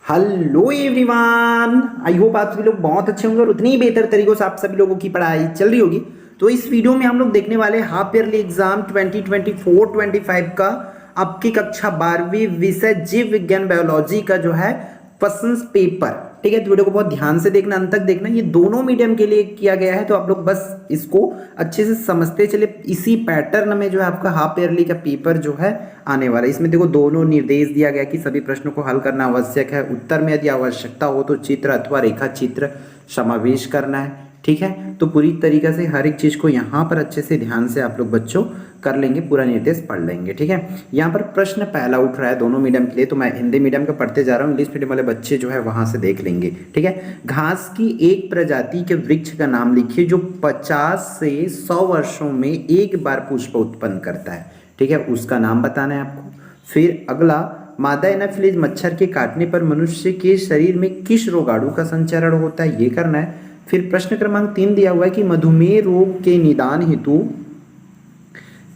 Hello everyone, I hope आप सभी लोग बहुत अच्छे होंगे और उतनी ही बेहतर तरीकों से आप सभी लोगों की पढ़ाई चल रही होगी। तो इस वीडियो में हम लोग देखने वाले हाफ ईयरली एग्जाम 2024-25 का आपकी कक्षा 12वीं विषय जीव विज्ञान बायोलॉजी का जो है क्वेश्चंस पेपर। ठीक है, तो वीडियो को बहुत ध्यान से देखना, अंत तक देखना। ये दोनों मीडियम के लिए किया गया है, तो आप लोग बस इसको अच्छे से समझते चले। इसी पैटर्न में जो है आपका हाफ ईयरली का पेपर जो है आने वाला है। इसमें देखो दोनों निर्देश दिया गया कि सभी प्रश्नों को हल करना आवश्यक है। उत्तर में यदि आवश्यकता हो तो चित्र अथवा रेखा चित्र समावेश करना है। ठीक है, तो पूरी तरीके से हर एक चीज को यहाँ पर अच्छे से ध्यान से आप लोग बच्चों कर लेंगे, पूरा निर्देश पढ़ लेंगे। ठीक है, यहाँ पर प्रश्न पहला उठ रहा है दोनों मीडियम के लिए, तो मैं हिंदी मीडियम का पढ़ते जा रहा हूँ, इंग्लिश मीडियम वाले बच्चे जो है वहां से देख लेंगे। ठीक है, घास की एक प्रजाति के वृक्ष का नाम लिखिए जो 50 से 100 वर्षों में एक बार पुष्प उत्पन्न करता है। ठीक है, उसका नाम बताना है आपको। फिर अगला, मादा एनाफिलीज मच्छर के काटने पर मनुष्य के शरीर में किस रोगाणु का संचरण होता है, ये करना है। फिर प्रश्न क्रमांक 3 दिया हुआ है कि मधुमेह रोग के निदान हेतु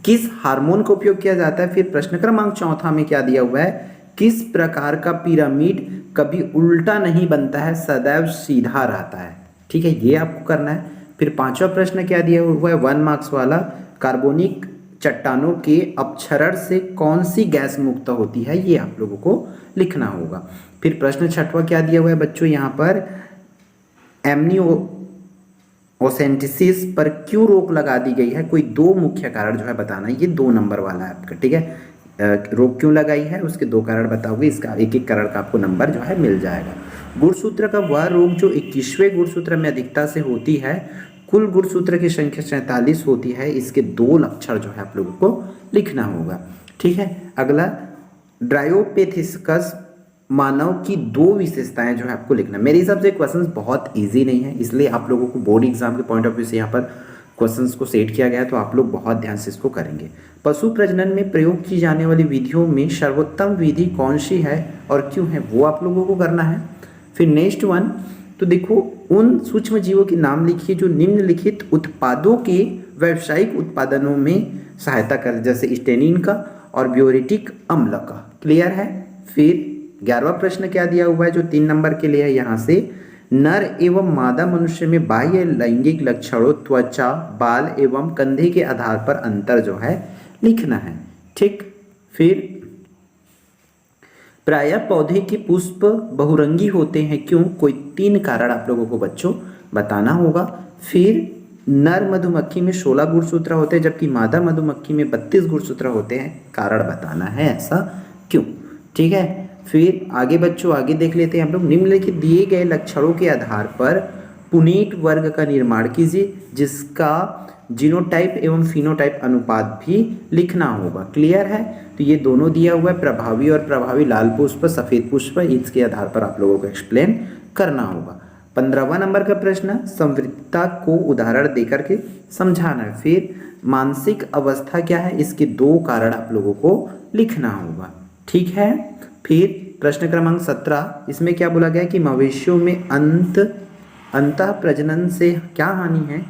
किस हार्मोन का उपयोग किया जाता है। फिर प्रश्न क्रमांक 4 में क्या दिया हुआ है, किस प्रकार का पिरामिड कभी उल्टा नहीं बनता है, सदैव सीधा रहता है। ठीक है, ये आपको करना है। फिर 5वां प्रश्न क्या दिया हुआ है, 1 मार्क्स वाला, कार्बोनिक चट्टानों के अपक्षरण से कौन सी गैस मुक्त होती है, ये आप लोगों को लिखना होगा। फिर प्रश्न 6वां क्या दिया हुआ है बच्चों, यहाँ पर एमनियोसेंटेसिस पर क्यों रोक लगा दी गई है, कोई 2 मुख्य कारण जो है बताना है। ये 2 नंबर वाला है आपका। ठीक है, रोक क्यों लगाई है उसके 2 कारण बताओगे, इसका एक एक कारण का आपको नंबर जो है मिल जाएगा। गुणसूत्र का वह रोग जो 21वें गुणसूत्र में अधिकता से होती है, कुल गुणसूत्र की संख्या 47 होती है, इसके 2 लक्षण जो है आप लोगों को लिखना होगा। ठीक है, अगला, ड्रायोपेथिस्कस मानव की 2 विशेषताएं जो है आपको लिखना। मेरे हिसाब से क्वेश्चंस बहुत इजी नहीं है, इसलिए आप लोगों को बोर्ड एग्जाम के पॉइंट ऑफ व्यू से यहाँ पर क्वेश्चंस को सेट किया गया है, तो आप लोग बहुत ध्यान से इसको करेंगे। पशु प्रजनन में प्रयोग की जाने वाली विधियों में सर्वोत्तम विधि कौन सी है और क्यों है, वो आप लोगों को करना है। फिर नेक्स्ट वन, तो देखो उन सूक्ष्म जीवों के नाम लिखिए जो निम्नलिखित उत्पादों के व्यावसायिक उत्पादनों में सहायता कर, जैसे स्टेनिन का और ब्यूरेटिक अम्ल का। क्लियर है। फिर 11वां प्रश्न क्या दिया हुआ है जो 3 नंबर के लिए है, यहाँ से नर एवं मादा मनुष्य में बाह्य लैंगिक लक्षणों, त्वचा, बाल एवं कंधे के आधार पर अंतर जो है लिखना है। ठीक, फिर प्रायः पौधे के पुष्प बहुरंगी होते हैं क्यों, कोई 3 कारण आप लोगों को बच्चों बताना होगा। फिर नर मधुमक्खी में 16 गुणसूत्र होते हैं जबकि मादा मधुमक्खी में 32 गुणसूत्र होते हैं, कारण बताना है ऐसा क्यों। ठीक है, फिर आगे बच्चों आगे देख लेते हैं हम लोग। निम्नलिखित दिए गए लक्षणों के आधार पर पुनेट वर्ग का निर्माण कीजिए जिसका जीनोटाइप एवं फिनोटाइप अनुपात भी लिखना होगा। क्लियर है, तो ये दोनों दिया हुआ है, प्रभावी और प्रभावी लाल पुष्प, सफेद पुष्प, इसके आधार पर आप लोगों को एक्सप्लेन करना होगा। 15वां नंबर का प्रश्न, संवृत्तता को उदाहरण देकर के समझाना है। फिर मानसिक अवस्था क्या है, इसके 2 कारण आप लोगों को लिखना होगा। ठीक है, फिर प्रश्न क्रमांक 17, इसमें क्या बोला गया है कि मवेशियों में अंतः प्रजनन से क्या हानि है,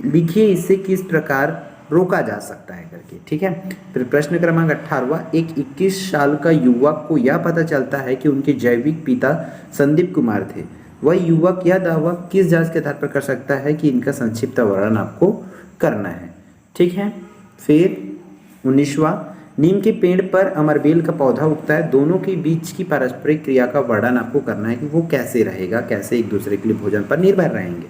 लिखिए इसे किस प्रकार रोका जा सकता है करके। ठीक है, फिर प्रश्न क्रमांक 18वां, एक 21 साल का युवक को यह पता चलता है कि उनके जैविक पिता संदीप कुमार थे, वह युवक यह दावा किस जांच के आधार पर कर सकता है कि इनका संक्षिप्त वर्णन आपको करना है। ठीक है, फिर 19वां, नीम के पेड़ पर अमरबेल का पौधा उगता है, दोनों के बीच की पारस्परिक क्रिया का वर्णन आपको करना है कि वो कैसे रहेगा, कैसे एक दूसरे के लिए भोजन पर निर्भर रहेंगे।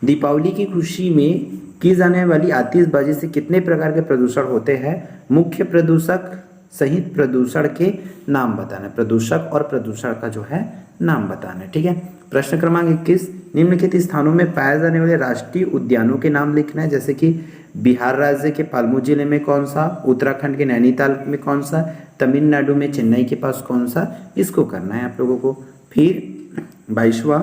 दीपावली की खुशी में की जाने वाली आतिशबाजी से कितने प्रकार के प्रदूषण होते हैं, मुख्य प्रदूषक सहित प्रदूषण के नाम बताना है, प्रदूषक और प्रदूषण का जो है नाम बताना है। ठीक है, प्रश्न क्रमांक 21, निम्नलिखित स्थानों में पाए जाने वाले राष्ट्रीय उद्यानों के नाम लिखना है, जैसे कि बिहार राज्य के पालमू जिले में कौन सा, उत्तराखंड के नैनीताल में कौन सा, तमिलनाडु में चेन्नई के पास कौन सा, इसको करना है आप लोगों को। फिर 22वां,